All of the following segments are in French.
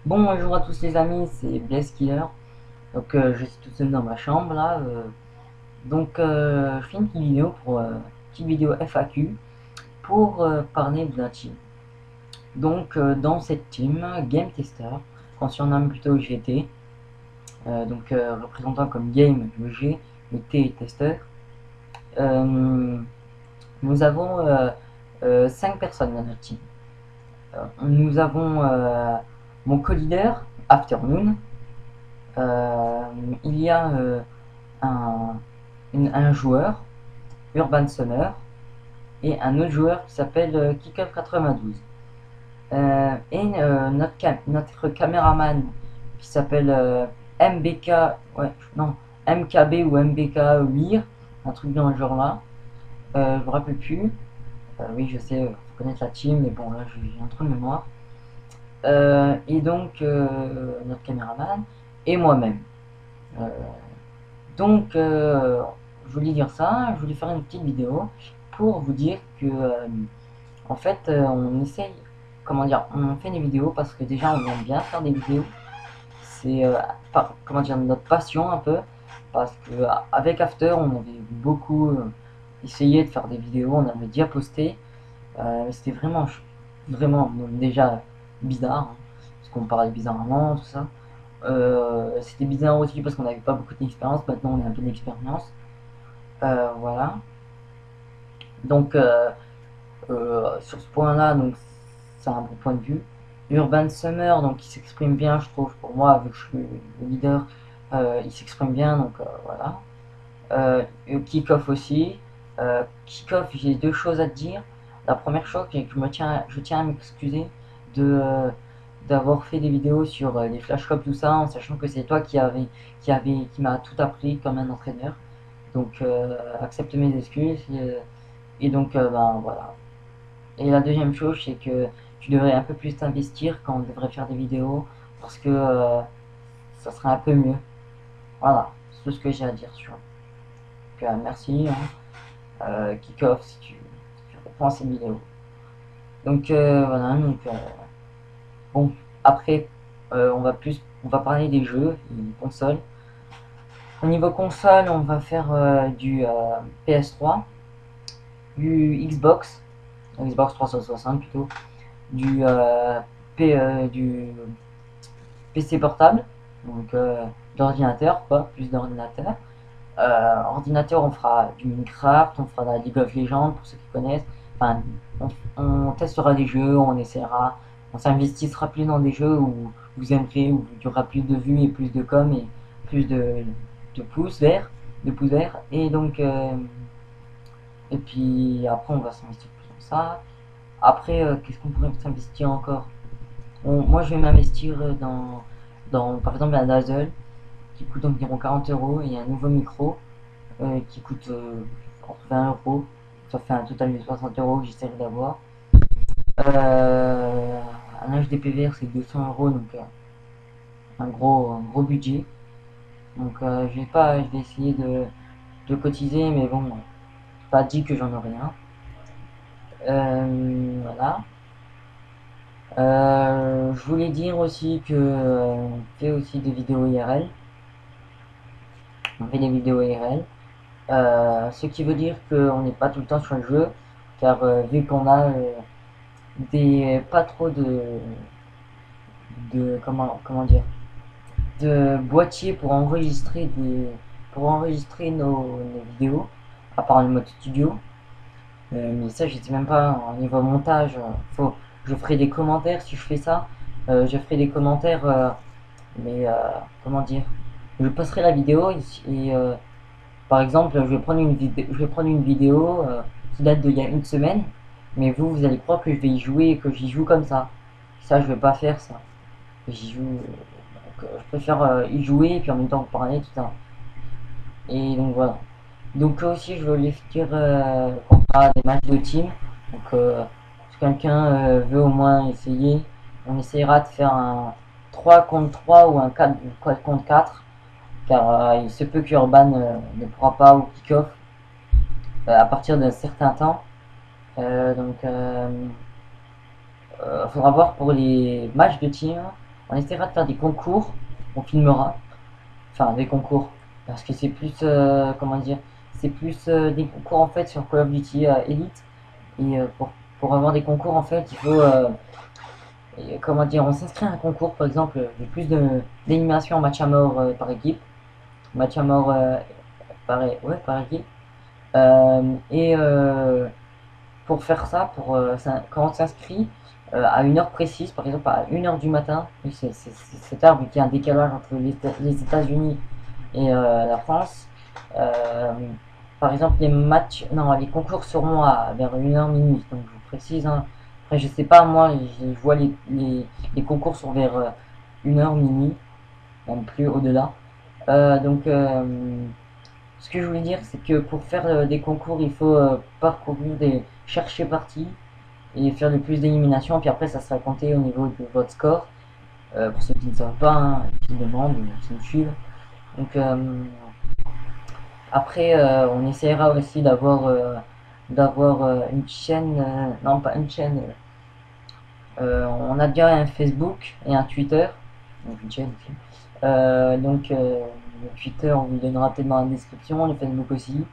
Bonjour à tous les amis, c'est Blaze Killer. Je suis tout seul dans ma chambre là. Je fais une petite vidéo FAQ pour parler de la team. Dans cette team, Game Tester, qu'on surnomme plutôt GT, représentant comme Game le G, le T est testeur. Nous avons 5 personnes dans notre team. Nous avons mon co-leader, Afternoon. Euh, il y a un, un joueur, Urban Summer, et un autre joueur qui s'appelle Kickoff92. Notre caméraman qui s'appelle MBK, ouais, non, MKB ou MBK Mir, un truc dans le genre là. Je me rappelle plus. Oui, je sais, faut connaître la team, mais bon, là j'ai un trou de mémoire. Notre caméraman et moi-même. Euh, je voulais dire ça, je voulais faire une petite vidéo pour vous dire que, on essaye, comment dire, on fait des vidéos parce que déjà on aime bien faire des vidéos. C'est, comment dire, notre passion un peu. Parce que avec After, on avait beaucoup essayé de faire des vidéos, on avait déjà posté. C'était vraiment déjà bizarre, hein, parce qu'on parlait bizarrement, tout ça. C'était bizarre aussi parce qu'on n'avait pas beaucoup d'expérience. Maintenant, on a un peu d'expérience. Voilà. Donc, sur ce point-là, donc c'est un bon point de vue. Urban Summer, donc il s'exprime bien, je trouve, pour moi, vu que je suis le leader, il s'exprime bien, voilà. Kickoff aussi. Kickoff, j'ai deux choses à te dire. La première chose, c'est que je tiens à m'excuser de d'avoir fait des vidéos sur les flashcobs, tout ça, en sachant que c'est toi qui m'a tout appris comme un entraîneur. Accepte mes excuses. Ben voilà. Et la deuxième chose, c'est que tu devrais un peu plus t'investir quand on devrait faire des vidéos, parce que ça serait un peu mieux. Voilà, c'est tout ce que j'ai à dire sur. Merci, hein. Kick-off si tu reprends cette vidéo. Voilà, bon, après, on va parler des jeux et des consoles. Au niveau console, on va faire du PS3, du Xbox 360 plutôt, du, du PC portable, d'ordinateur, quoi, plus d'ordinateur. Ordinateur, on fera du Minecraft, on fera de la League of Legends pour ceux qui connaissent. Enfin, on testera des jeux, on essaiera, on s'investissera plus dans des jeux où vous aimerez, où il y aura plus de vues et plus de com et plus de pouces verts, de pouces verts. Et puis après, on va s'investir plus dans ça. Après, qu'est-ce qu'on pourrait s'investir encore? Moi, je vais m'investir par exemple, un Dazzle qui coûte environ 40 € et un nouveau micro qui coûte entre 20 €. Ça fait un total de 60 € que j'essaierai d'avoir. Un HDPVR c'est 200 € un gros budget. Je vais essayer de cotiser, mais bon, pas dit que j'en aurai un. Voilà. Je voulais dire aussi que on fait aussi des vidéos IRL. On fait des vidéos IRL. Ce qui veut dire qu'on n'est pas tout le temps sur le jeu, car vu qu'on a pas trop de comment dire de boîtiers pour enregistrer nos vidéos, à part le mode studio. Mais ça, je sais même pas au niveau montage. Je ferai des commentaires si je fais ça. Je ferai des commentaires, mais comment dire, je posterai la vidéo par exemple, je vais prendre une vidéo qui date d'il y a une semaine, mais vous allez croire que je vais y jouer, que j'y joue comme ça. Ça, je vais pas faire ça. J'y joue, je préfère y jouer et puis en même temps parler, tout ça. Et donc voilà. Aussi, je voulais dire qu'on fera des matchs de team. Si quelqu'un veut au moins essayer, on essayera de faire un 3 contre 3 ou un 4 contre 4 car il se peut qu'Urban ne pourra pas au kick-off à partir d'un certain temps. Faudra voir pour les matchs de team. on essaiera de faire des concours, on filmera, enfin des concours, parce que c'est plus, comment dire, c'est plus des concours en fait sur Call of Duty Elite, et pour avoir des concours en fait il faut, comment dire, on s'inscrit à un concours par exemple de plus d'animation en match à mort par équipe, match à mort par équipe, et pour faire ça, quand on s'inscrit à une heure précise, par exemple à 1 heure du matin, c'est cette heure vu qu'il y a un décalage entre les États-Unis et la France. Euh, Par exemple, les matchs, non, les concours seront vers 1 heure minuit, donc je vous précise. Hein. Après, je sais pas, moi, je vois les concours sont vers 1 heure minuit, même plus au-delà. Donc, ce que je voulais dire, c'est que pour faire des concours, il faut parcourir chercher partie et faire le plus d'éliminations. Puis après, ça sera compté au niveau de votre score. Pour ceux qui ne savent pas, hein, qui demandent, qui me suivent. Donc, après, on essaiera aussi d'avoir une chaîne, non pas une chaîne. On a déjà un Facebook et un Twitter, donc une chaîne aussi. Le Twitter, on vous donnera peut-être dans la description, le Facebook aussi.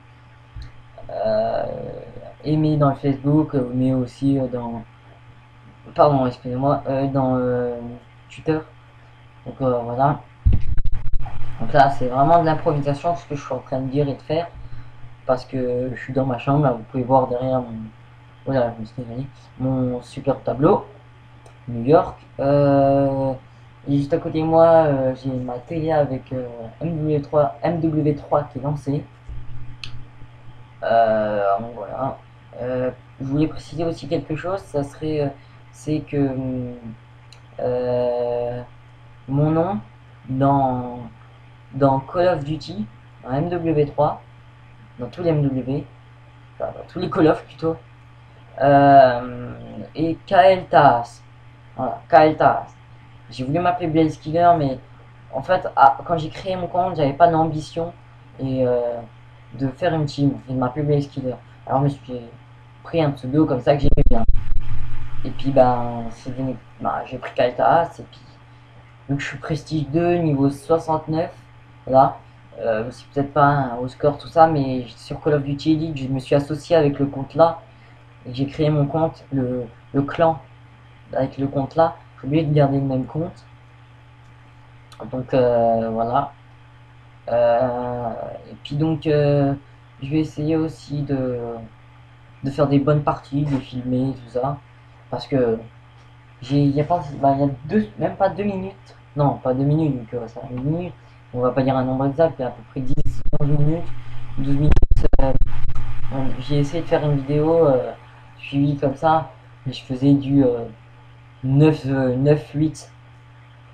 Euh, Aimez dans le Facebook, mais aussi dans, pardon, excusez-moi, dans Twitter. Donc voilà. Donc là, c'est vraiment de l'improvisation ce que je suis en train de dire et de faire, parce que je suis dans ma chambre. Là, vous pouvez voir derrière voilà, je me suis éloigné, mon super tableau, New York. Et juste à côté de moi, j'ai ma télé avec MW3 qui est lancée. Donc voilà. Je voulais préciser aussi quelque chose, c'est que euh, mon nom dans Call of Duty, dans MW3, dans tous les MW, enfin, dans tous les Call of plutôt, et Kael Taas. Voilà, Kael Taas. J'ai voulu m'appeler Blaze Killer, mais en fait, quand j'ai créé mon compte, j'avais pas d'ambition et de faire une team, et de m'appeler Blaze Killer. Alors, je me suis pris un pseudo comme ça que j'aimais bien. Et puis, j'ai pris Kael Taas, et puis, donc je suis Prestige 2, niveau 69, là. C'est peut-être pas au score tout ça, mais sur Call of Duty Elite, je me suis associé avec le compte là. Et j'ai créé mon compte, le clan, avec le compte là. J'ai oublié de garder le même compte. Donc voilà. Euh, et puis donc, je vais essayer aussi de faire des bonnes parties, de filmer, tout ça. Parce que il y a pas, il y a même pas 2 minutes. Non, pas 2 minutes, donc ça 1 minute. On va pas dire un nombre exact, mais à peu près 10, 11 minutes, 12 minutes. J'ai essayé de faire une vidéo suivie comme ça, mais je faisais du 9-8.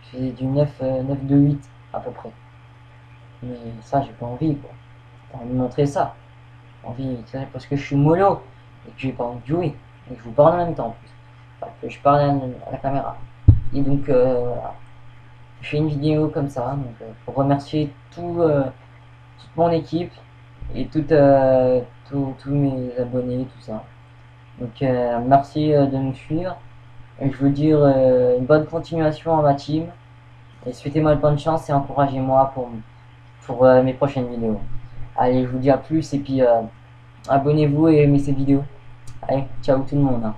Je faisais du 9-2-8 à peu près. Mais ça, j'ai pas envie, quoi. J'ai envie de montrer ça. J'ai envie, parce que je suis mollo et que j'ai pas envie de jouer. Et que je vous parle en même temps en plus. Enfin, que je parle à la caméra. Et donc, voilà. Je fais une vidéo comme ça, donc, pour remercier toute mon équipe et tous mes abonnés, tout ça. Donc, merci de me suivre. Et je veux dire une bonne continuation à ma team. Et souhaitez-moi de bonne chance et encouragez-moi pour mes prochaines vidéos. Allez, je vous dis à plus et puis abonnez-vous et aimez ces vidéos. Allez, ciao tout le monde. Hein.